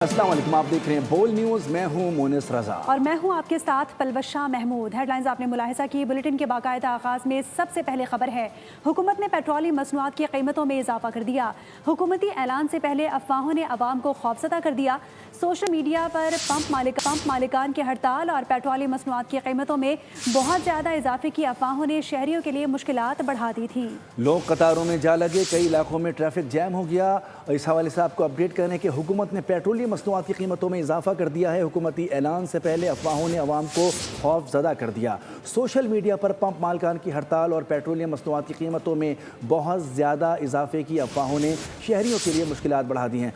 अस्सलाम वालेकुम, आप देख रहे हैं बोल न्यूज़। मैं हूं मोनिस रजा और मैं हूं आपके साथ पलवशा महमूद। हेडलाइंस आपने मुलाहिजा की। बुलेटिन के बाकायदा आगाज़ में सबसे पहले खबर है, हुकूमत ने पेट्रोलियम मसनूआत की कीमतों में इजाफा कर दिया। हुकूमती ऐलान से पहले अफवाहों ने अवाम को खौफजदा कर दिया। सोशल मीडिया पर पंप मालिकान की हड़ताल और पेट्रोलियम मसनूआत की कीमतों में बहुत ज़्यादा इजाफे की अफवाहों ने शहरियों के लिए मुश्किलात बढ़ा दी थी। लोग कतारों में जा लगे, कई इलाकों में ट्रैफिक जैम हो गया। इस हवाले से आपको अपडेट करें कि हुकूमत ने पेट्रोलियम मसनूआत की कीमतों में इजाफा कर दिया है। हुकूमती ऐलान से पहले अफवाहों ने अवाम को खौफजदा कर दिया। सोशल मीडिया पर पंप मालिकान की हड़ताल और पेट्रोलियम मसनूआत की कीमतों में बहुत ज़्यादा इजाफे की अफवाहों ने शहरियों के लिए मुश्किलात बढ़ा दी हैं।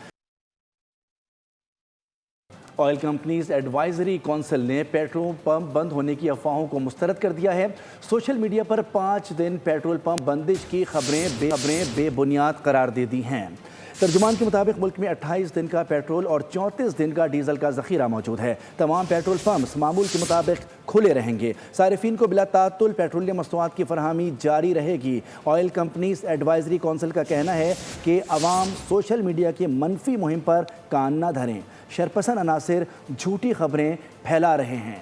ऑयल कंपनीज एडवाइजरी काउंसिल ने पेट्रोल पंप बंद होने की अफवाहों को मुस्तरद कर दिया है। सोशल मीडिया पर 5 दिन पेट्रोल पंप बंदिश की खबरें बेबुनियाद करार दे दी हैं। तर्जुमान के मुताबिक मुल्क में 28 दिन का पेट्रोल और 34 दिन का डीजल का ज़ख़ीरा मौजूद है। तमाम पेट्रोल पंप्स मामूल के मुताबिक खुले रहेंगे। सारिफीन को बिला तातुल पेट्रोलियम मसनूआत की फरहमी जारी रहेगी। ऑयल कंपनीज एडवाइजरी काउंसिल का कहना है कि अवाम सोशल मीडिया की मनफी मुहिम पर कान न धरें। शरपसंद अनासिर झूठी खबरें फैला रहे हैं।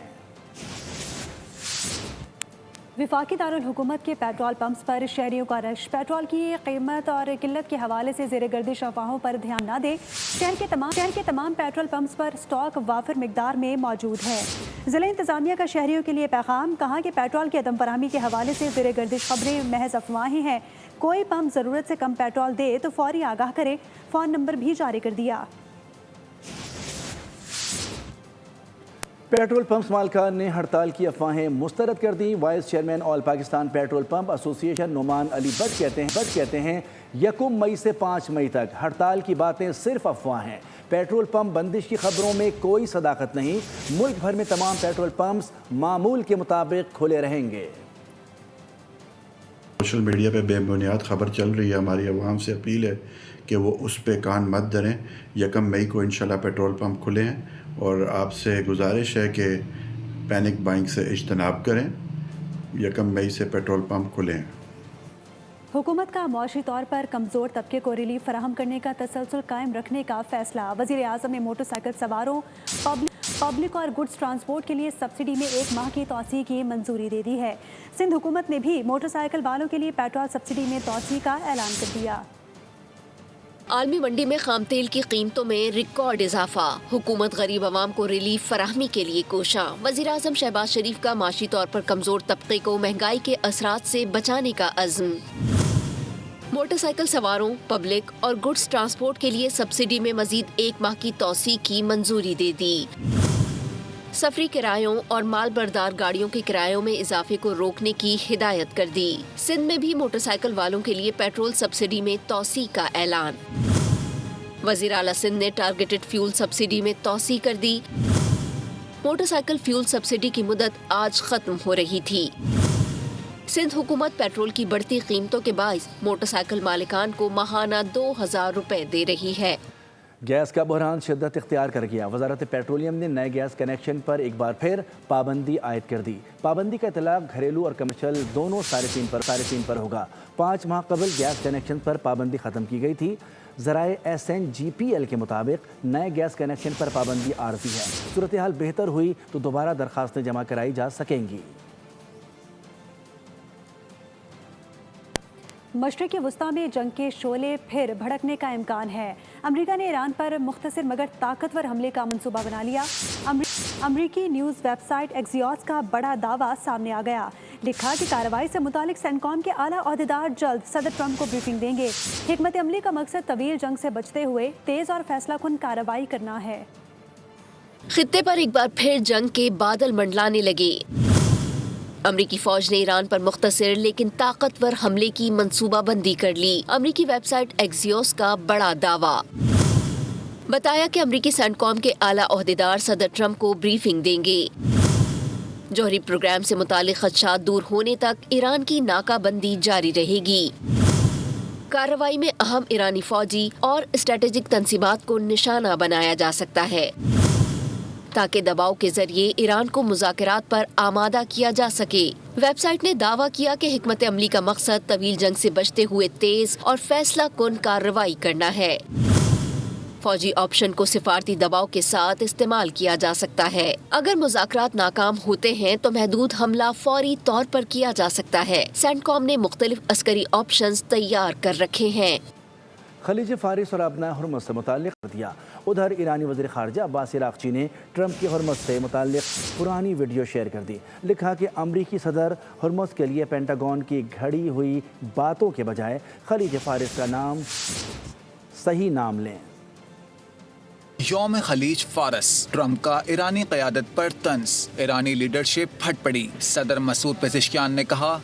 वफाकी दारुल हुकूमत के पेट्रोल पंप्स पर शहरियों का रश। पेट्रोल की कीमत और किल्लत के हवाले से ज़ेर गर्दिश अफवाहों पर ध्यान न दें। शहर के तमाम पेट्रोल पंप्स पर स्टॉक वाफिर मिकदार में मौजूद है। ज़िला इंतज़ामिया का शहरियों के लिए पैगाम, कहा कि पेट्रोल की अदम फराहमी के हवाले से ज़ेर गर्दिश खबरें महज अफवाहें हैं। कोई पंप ज़रूरत से कम पेट्रोल दे तो फौरी आगाह करे। फ़ोन नंबर भी जारी कर दिया। पेट्रोल पंप्स मालिकान ने हड़ताल की अफवाहें मुस्तरद कर दी। Vice chairman all Pakistan petrol pump association Numan Ali Bhatt कहते हैं 1 मई से 5 मई तक हड़ताल की बातें सिर्फ अफवाह हैं। पेट्रोल पंप बंदिश की खबरों में कोई सदाकत नहीं। मुल्क भर में तमाम पेट्रोल पंप्स मामूल के मुताबिक खुले रहेंगे। सोशल मीडिया पे बेबुनियाद खबर चल रही है। हमारी आवाम से अपील है कि वो उस पे कान मत धरें। 1 मई को इंशाल्लाह पेट्रोल पंप खुले हैं और आपसे गुजारिश है कि पैनिक बाइंग से इज्तनाब करें। 1 मई से पेट्रोल पंप खुले हैं। हुकूमत का मुआशी तौर पर कमज़ोर तबके को रिलीफ फराहम करने का तसलसल कायम रखने का फैसला। वज़ीर आज़म ने मोटरसाइकिल सवारों, पब्लिक और गुड्स ट्रांसपोर्ट के लिए सब्सिडी में 1 माह की तोसी की मंजूरी दे दी है। सिंध हुकूमत ने भी मोटरसाइकिल वालों के लिए पेट्रोल सब्सिडी में तोसी का ऐलान कर दिया। आलमी मंडी में खाम तेल की कीमतों में रिकॉर्ड इजाफा। हुकूमत गरीब आवाम को रिलीफ फराहमी के लिए कोशा। वज़ीर आज़म शहबाज शरीफ का माशी तौर पर कमजोर तबके को महंगाई के असरात से बचाने का अज़्म। मोटरसाइकिल सवारों, पब्लिक और गुड्स ट्रांसपोर्ट के लिए सब्सिडी में मजीद 1 माह की तोसी की मंजूरी दे दी। सफरी किरायों और माल बरदार गाड़ियों के किरायों में इजाफे को रोकने की हिदायत कर दी। सिंध में भी मोटरसाइकिल वालों के लिए पेट्रोल सब्सिडी में तोसी का ऐलान। वज़ीर आला सिंध ने टारगेटेड फ्यूल सब्सिडी में तोसी कर दी। मोटरसाइकिल फ्यूल सब्सिडी की मुद्दत आज खत्म हो रही थी। सिंध हुकूमत पेट्रोल की बढ़ती कीमतों के बाइस मोटरसाइकिल मालिकान को माहाना 2000 रुपए दे रही है। गैस का बहरान शिद्दत इख्तियार कर गया। वजारत पेट्रोलियम ने नए गैस कनेक्शन पर एक बार फिर पाबंदी आयद कर दी। पाबंदी का इतलाक घरेलू और कमर्शियल दोनों सारिफीन पर होगा। 5 माह कबल गैस कनेक्शन पर पाबंदी ख़त्म की गई थी। ज़राए SNGPL के मुताबिक नए गैस कनेक्शन पर पाबंदी आरज़ी है। सूरत हाल बेहतर हुई तो दोबारा दरखास्तें जमा कराई जा सकेंगी। मशरिक़ वस्ता में जंग के शोले फिर भड़कने का इम्कान है। अमरीका ने ईरान पर मुख्तसर मगर ताकतवर हमले का मंसूबा बना लिया। अमरीकी न्यूज़ वेबसाइट एक्सियोस का बड़ा दावा सामने आ गया। लिखा कि कार्रवाई से मुतालिक सेंटकॉम के आला अहदेदार जल्द सदर ट्रंप को ब्रीफिंग देंगे। हिकमत अमली का मकसद तवील जंग से बचते हुए तेज़ और फैसलाकुन कार्रवाई करना है। खित्ते पर एक बार फिर जंग के बादल मंडलाने लगे। अमरीकी फौज ने ईरान पर मुख्तसर लेकिन ताकतवर हमले की मंसूबाबंदी कर ली। अमरीकी वेबसाइट एक्सियोस का बड़ा दावा। बताया कि अमरीकी सेंटकॉम के आला ओहदेदार सदर ट्रंप को ब्रीफिंग देंगे। जौहरी प्रोग्राम से मुतालिक खदशात दूर होने तक ईरान की नाकाबंदी जारी रहेगी। कार्रवाई में अहम ईरानी फौजी और स्ट्रेटेजिक तंसीबात को निशाना बनाया जा सकता है ताकि दबाव के जरिए ईरान को मुज़ाकरात पर आमादा किया जा सके। वेबसाइट ने दावा किया कि हिकमत अमली का मकसद तवील जंग से बचते हुए तेज और फैसला कुन कार्रवाई करना है। फौजी ऑप्शन को सिफारती दबाव के साथ इस्तेमाल किया जा सकता है। अगर मुज़ाकरात नाकाम होते हैं तो महदूद हमला फौरी तौर पर किया जा सकता है। सेंटकॉम ने मुख्तलिफ अस्करी ऑप्शंस तैयार कर रखे हैं। खलीज फारिस और अपना हुर्मुज़ से मुताल्लिक़ कर दिया। उधर ईरानी वज़ीर ख़ारजा अब्बास इराक़ची ने ट्रंप की हुर्मुज़ से मुताल्लिक़ पुरानी वीडियो शेयर कर दी। लिखा कि अमरीकी सदर हुर्मुज़ के लिए पेंटागन की घड़ी हुई बातों के बजाय खलीज फारिस का नाम सही नाम लें। यौम खलीज फारस, ट्रंप का ईरानी क़यादत पर तंज, ईरानी लीडरशिप फट पड़ी। सदर मसूद पेज़ेश्कियान ने कहा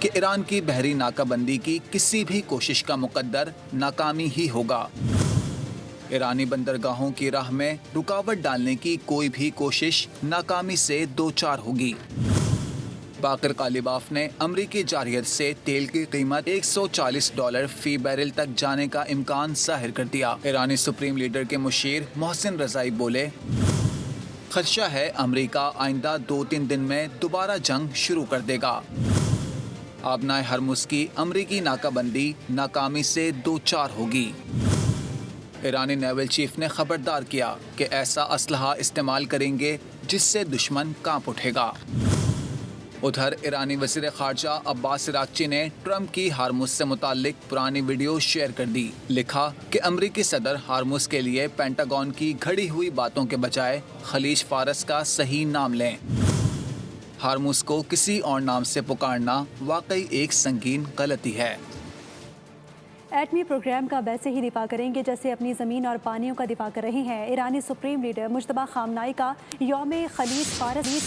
कि ईरान की बहरी नाकाबंदी की किसी भी कोशिश का मुकद्दर नाकामी ही होगा। ईरानी बंदरगाहों की राह में रुकावट डालने की कोई भी कोशिश नाकामी से दो चार होगी। बाकर कालिबाफ ने अमरीकी जारियत से तेल की कीमत $140 फी बैरल तक जाने का इम्कान जाहिर कर दिया। ईरानी सुप्रीम लीडर के मुशीर मोहसिन रज़ाई बोले, खदशा है अमरीका आइंदा 2-3 दिन में दोबारा जंग शुरू कर देगा। आबनाए हरमुज़ की अमरीकी नाकाबंदी नाकामी से दो चार होगी। ईरानी नेवल चीफ ने खबरदार किया कि ऐसा असलहा इस्तेमाल करेंगे जिससे दुश्मन कांप उठेगा। उधर ईरानी वज़ीर ख़ारजा अब्बास इराक़ची ने ट्रंप की हारमुज़ से मुताल्लिक पुरानी वीडियो शेयर कर दी। लिखा कि अमरीकी सदर हारमुज़ के लिए पेंटागन की घड़ी हुई बातों के बजाय खलीज फारस का सही नाम लें। हारमुज़ को किसी और नाम से पुकारना वाकई एक संगीन गलती है। एटमी प्रोग्राम का वैसे ही दिफा करेंगे जैसे अपनी ज़मीन और पानियों का दिफा कर रहे हैं। ईरानी सुप्रीम लीडर मुज्तबा खामनाई का यौम खलीज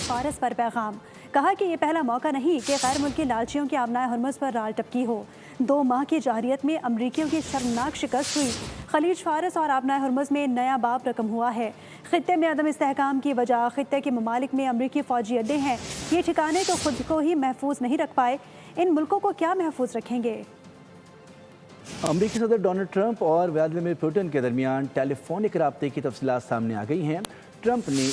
फारस पर पैगाम। कहा कि ये पहला मौका नहीं कि गैर मुल्की लालचियों के आबनाए हुर्मुज़ पर राल टपकी हो। 2 माह की जारियत में अमरीकियों की शर्मनाक शिकस्त हुई। खलीज फारस और आबनाए हुर्मुज़ में नया बाब रकम हुआ है। खित्ते में अदम इस्तेहकाम की वजह खित्ते के ममालिक में अमरीकी फ़ौजी अड्डे हैं। ये ठिकाने तो खुद को ही महफूज नहीं रख पाए, इन मुल्कों को क्या महफूज रखेंगे। अमरीकी सदर डोनाल्ड ट्रंप और व्लादिमीर पुतिन के दरमियान टेलीफोनिक राब्ते की तफसीलात सामने आ गई हैं। ट्रंप ने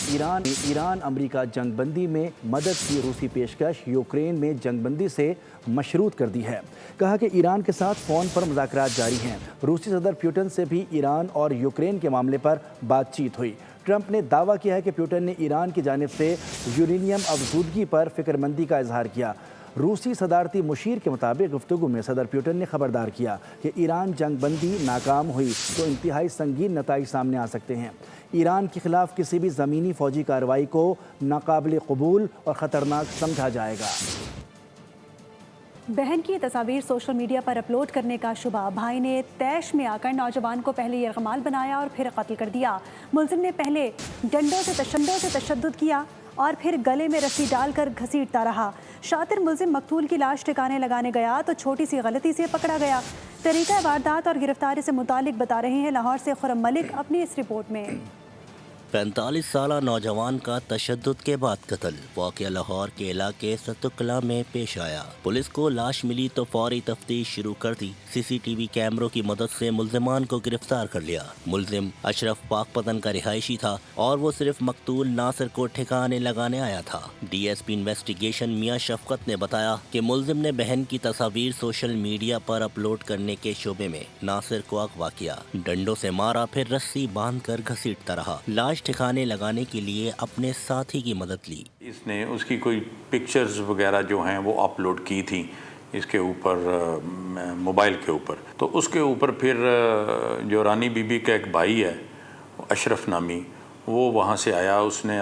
ईरान अमरीका जंगबंदी में मदद की रूसी पेशकश यूक्रेन में जंगबंदी से मशरूत कर दी है। कहा कि ईरान के साथ फ़ोन पर मुज़ाकरात जारी हैं। रूसी सदर पुतिन से भी ईरान और यूक्रेन के मामले पर बातचीत हुई। ट्रंप ने दावा किया है कि पुतिन ने ईरान की जानिब से यूरेनियम अफजूदगी पर फिक्रमंदी का इजहार किया। रूसी सदारती मुशीर के मुताबिक गुफ्तगू में सदर पुतिन ने खबरदार किया कि ईरान जंगबंदी नाकाम हुई तो इंतहाई संगीन नताइज सामने आ सकते हैं। ईरान के खिलाफ किसी भी ज़मीनी फ़ौजी कार्रवाई को नाकाबिल कबूल और ख़तरनाक समझा जाएगा। बहन की तस्वीर सोशल मीडिया पर अपलोड करने का शुबा। भाई ने तैश में आकर नौजवान को पहले यरगमाल बनाया और फिर कत्ल कर दिया। मुलजिम ने पहले डंडों से तशद्दुद किया और फिर गले में रस्सी डालकर घसीटता रहा। शातिर मुलजिम मकतूल की लाश ठिकाने लगाने गया तो छोटी सी गलती से पकड़ा गया। तरीका वारदात और गिरफ्तारी से मुतालिक बता रहे हैं लाहौर से खुरम मलिक अपनी इस रिपोर्ट में। 45 साला नौजवान का तशद्दुद के बाद कत्ल। वाक़या लाहौर के इलाके सतुकला में पेश आया। पुलिस को लाश मिली तो फौरी तफ्तीश शुरू कर दी। CCTV कैमरों की मदद से मुल्जिमान को गिरफ्तार कर लिया। मुल्जिम अशरफ पाकपतन का रिहायशी था और वो सिर्फ मकतूल नासिर को ठिकाने लगाने आया था। DSP इन्वेस्टिगेशन मियां शफकत ने बताया कि मुल्जिम ने बहन की तस्वीर सोशल मीडिया पर अपलोड करने के शोबे में नासिर को अगवा किया, डंडों से मारा, फिर रस्सी बांध कर घसीटता रहा। लाश ठिकाने लगाने के लिए अपने साथी की मदद ली। इसने उसकी कोई पिक्चर्स वगैरह जो हैं वो अपलोड की थी इसके ऊपर, मोबाइल के ऊपर। तो उसके ऊपर फिर जो रानी बीबी का एक भाई है अशरफ नामी, वो वहाँ से आया। उसने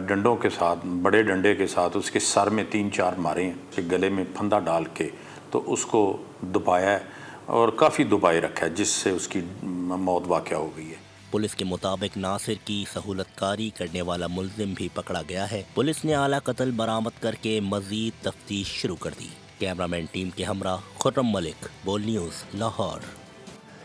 डंडों के साथ, बड़े डंडे के साथ उसके सर में 3-4 मारे हैं, गले में फंदा डाल के, तो उसको दबाया है और काफ़ी दबाए रखा है, जिससे उसकी मौत वाक़या हो गई है। पुलिस के मुताबिक नासिर की सहूलतकारी करने वाला मुल्जिम भी पकड़ा गया है। पुलिस ने आला कत्ल बरामद करके मजीद तफ्तीश शुरू कर दी। कैमरामैन टीम के हमरा खुर्रम मलिक, बोल न्यूज़, लाहौर।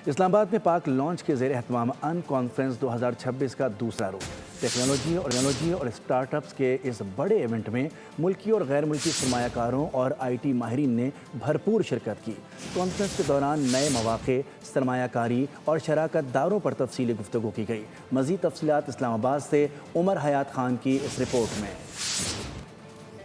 इस्लामाबाद में पाक लॉन्च के ज़ेर एहतमाम अन कॉन्फ्रेंस 2026 का दूसरा रूप। टेक्नोलॉजी और स्टार्टअप्स के इस बड़े इवेंट में मुल्की और गैर मुल्की सरमायाकारों और IT माहिरीन ने भरपूर शिरकत की। कॉन्फ्रेंस के दौरान नए मौक़े, सरमायाकारी और शराकत दारों पर तफसीली गुफ्तगू की गई। मज़ीद तफसीलात इस्लामाबाद से उमर हयात खान की इस रिपोर्ट में।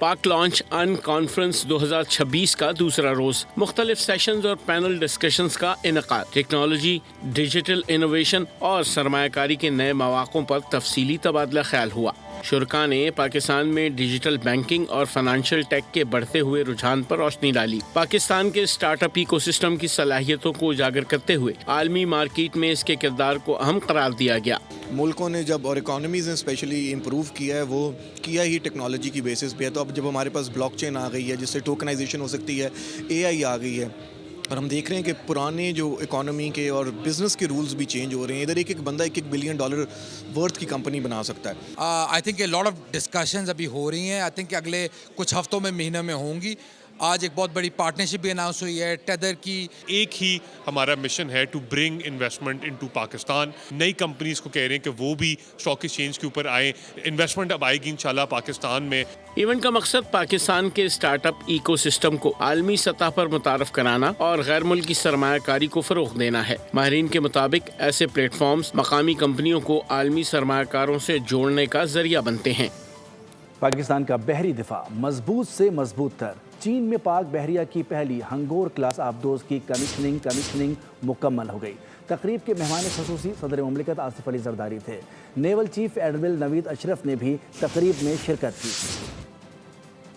पाक लॉन्च अन कॉन्फ्रेंस 2026 का दूसरा रोज मुख्तलिफ सेशंस और पैनल डिस्कशंस का इनकाद, टेक्नोलॉजी, डिजिटल इनोवेशन और सरमायाकारी के नए मौक़ों पर तफसीली तबादला ख्याल हुआ। शुरका ने पाकिस्तान में डिजिटल बैंकिंग और फाइनेंशियल टेक के बढ़ते हुए रुझान पर रोशनी डाली। पाकिस्तान के स्टार्टअप इकोसिस्टम की सलाहियतों को उजागर करते हुए आलमी मार्केट में इसके किरदार को अहम करार दिया गया। मुल्कों ने जब और इकोनॉमीज़ ने स्पेशली इम्प्रूव किया है, वो किया ही टेक्नोलॉजी की बेसिस पे है। तो अब जब हमारे पास ब्लॉकचेन आ गई है जिससे टोकनाइजेशन हो सकती है, AI आ गई है, और हम देख रहे हैं कि पुराने जो इकोनॉमी के और बिज़नेस के रूल्स भी चेंज हो रहे हैं। इधर एक बंदा $1 बिलियन वर्थ की कंपनी बना सकता है। I think a lot of discussions अभी हो रही हैं। आई थिंक अगले कुछ हफ्तों में, महीनों में होंगी। आज एक बहुत बड़ी पार्टनरशिप भी अनाउंस हुई है टेदर की। एक ही हमारा मिशन है to bring investment into Pakistan. नई कंपनीज को कह रहे हैं कि वो भी स्टॉक एक्सचेंज के ऊपर आए। इन्वेस्टमेंट अब आएगी इंशाल्लाह पाकिस्तान में। इवेंट का मकसद पाकिस्तान के स्टार्टअप इकोसिस्टम को आलमी सतह पर मुतारफ कराना और गैर मुल्की सरमायाकारी को फरोग देना है। माहिरीन के मुताबिक ऐसे प्लेटफॉर्म्स मकामी कंपनियों को आलमी सरमायाकारों से जोड़ने का जरिया बनते हैं। पाकिस्तान का बहरी दिफा मजबूत से मजबूत तर। चीन में पाक बहरिया की पहली हंगोर क्लास आबदोज की कमीशनिंग मुकम्मल हो गई। तकरीब के मेहमान ख़ुसूसी सदर मुमलिकत आसिफ अली जरदारी थे। Naval chief admiral Naveed Ashraf ने भी तकरीब में शिरकत की।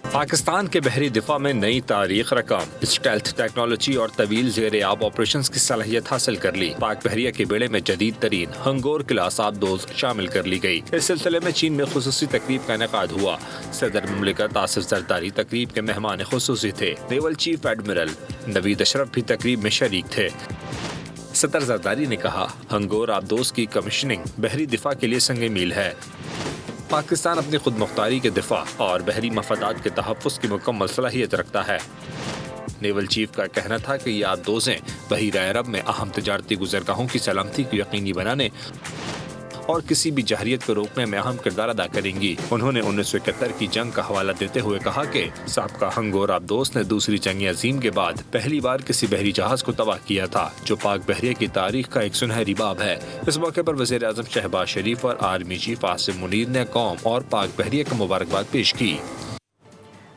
पाकिस्तान के बहरी दिफा में नई तारीख रकम, स्टेल्थ टेक्नोलॉजी और तवील ज़ेर आब ऑपरेशंस की सलाहियत हासिल कर ली। पाक बहरिया के बेड़े में जदीद तरीन हंगोर क्लास आबदोज शामिल कर ली गई। इस सिलसिले में चीन में खुसूसी तकरीब का इनेकाद हुआ। सदर मुमलिकत आसिफ जरदारी तकरीब के मेहमान खुसूसी थे। Naval chief admiral Naveed Ashraf भी तकरीब में शरीक थे। सदर जरदारी ने कहा, हंगोर आबदोज की कमीशनिंग बहरी दिफा के लिए संग मील है। पाकिस्तान अपनी खुद मुख्तारी के दिफा और बहरी मफादात के तहफ़्फ़ुज़ की मुकम्मल सलाहियत रखता है। नेवल चीफ का कहना था कि ये आबदोज़ें बहीरा अरब में अहम तजारती गुज़रगाहों की सलामती को यकीनी बनाने और किसी भी जहरियत को रोकने में अहम किरदार अदा करेंगी। उन्होंने 1971 की जंग का हवाला देते हुए कहा कि साबका हंगोर आबदोज ने दूसरी जंग अजीम के बाद पहली बार किसी बहरी जहाज को तबाह किया था, जो पाक बहरिया की तारीख का एक सुनहरी बाब है। इस मौके पर वज़ीर आज़म शहबाज शरीफ और आर्मी चीफ आसिम मुनीर ने कौम और पाक बहरिया को मुबारकबाद पेश की।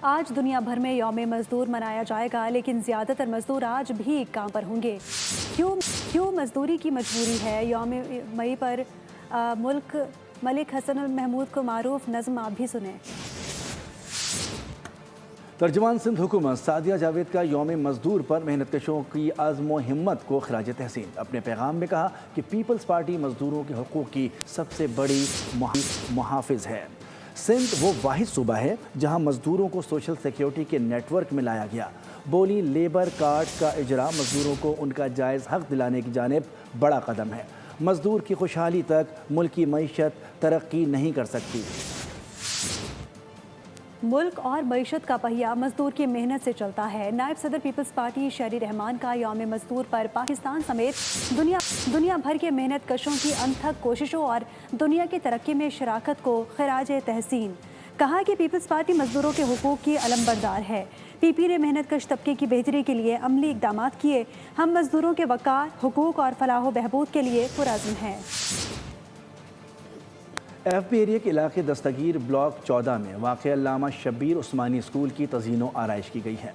आज दुनिया भर में यौम मजदूर मनाया जाएगा, लेकिन ज़्यादातर मजदूर आज भी काम पर होंगे। क्यों मजदूरी की मजबूरी है? यौम मई पर मुल्क मलिक हसन महमूद को मारूफ नज़्म आप भी सुने। तर्जुमान सिंध हुकूमत सादिया जावेद का यौम मजदूर पर मेहनतकशों की आज़्म व हिम्मत को खराज तहसीन। अपने पैगाम में कहा कि पीपल्स पार्टी मजदूरों के हकूक़ की सबसे बड़ी मुहाफ़िज़ है। सिंध वो वाहिद सूबा है जहाँ मजदूरों को सोशल सिक्योरिटी के नेटवर्क में लाया गया। बोली लेबर कार्ड का इजरा मजदूरों को उनका जायज़ हक़ दिलाने की जानिब बड़ा कदम है। मजदूर की खुशहाली तक मुल्क की मईशत तरक्की नहीं कर सकती। मुल्क और मईशत का पहिया मजदूर की मेहनत से चलता है। नायब सदर पीपल्स पार्टी शहरी रहमान का यौम मजदूर पर पाकिस्तान समेत दुनिया भर के मेहनत कशों की अनथक कोशिशों और दुनिया की तरक्की में शराकत को खराज तहसीन। कहा कि पीपल्स पार्टी मजदूरों के हुकूक की अलमबरदार है। पीपी ने मेहनत कश तबके की बेहतरी के लिए अमली इक़दाम किए। हम मजदूरों के वक़ार, हुकूक और फलाह बहबूद के लिए पुरअज़्म हैं। FB एरिया के इलाके दस्तगीर ब्लॉक 14 में वाक़ अल्लामा शब्बीर उस्मानी स्कूल की तज़ीन व आराइश की गई है।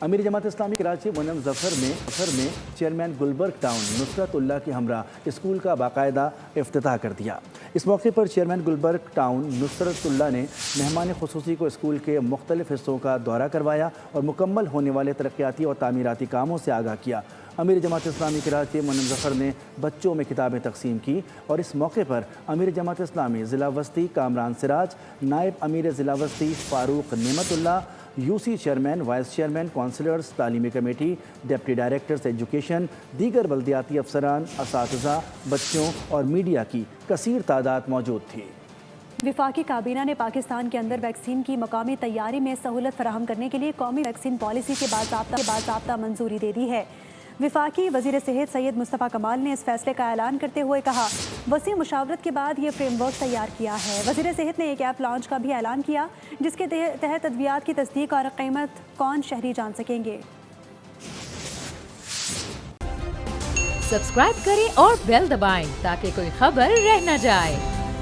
अमीर जमात इस्लामी कराची मुनम ज़फ़र में चेयरमैन गुलबर्ग टाउन नुसरतुल्लाह के हमरा स्कूल का बाकायदा इफ्तिताह कर दिया। इस मौके पर चेयरमैन गुलबर्ग टाउन नुसरतुल्लाह ने मेहमान ख़ुसूसी को स्कूल के मुख्तलिफ़ हिस्सों का दौरा करवाया और मुकम्मल होने वाले तरक्याती और तामीराती कामों से आगाह किया। अमीर जमात इस्लामी कराची मुनम ज़फ़र ने बच्चों में किताबें तकसीम की और इस मौके पर अमीर जमात इस्लामी ज़िला वस्ती कामरान सिराज, नायब अमीर ज़िला वस्ती Farooq Nematullah, UC chairman, vice chairman, councillors, तालीमी कमेटी, डिप्टी डायरेक्टर्स एजुकेशन, दीगर बल्दियाती अफसरान, असातिज़ा, बच्चों और मीडिया की कसीर तादाद मौजूद थी। विफाकी काबीना ने पाकिस्तान के अंदर वैक्सीन की मकामी तैयारी में सहूलत फराहम करने के लिए कौमी वैक्सीन पॉलिसी के बाज़ाब्ता मंजूरी दे दी है। विफाकी वज़ीर सेहत सैयद मुस्तफ़ा कमाल ने इस फैसले का ऐलान करते हुए कहा, वसी मुशावरत के बाद ये फ्रेमवर्क तैयार किया है। वज़ीर सेहत ने एक ऐप लॉन्च का भी ऐलान किया जिसके तहत अद्वियात की तस्दीक और कीमत कौन शहरी जान सकेंगे। सब्सक्राइब करें और बेल दबाएं ताकि कोई खबर रह न जाए।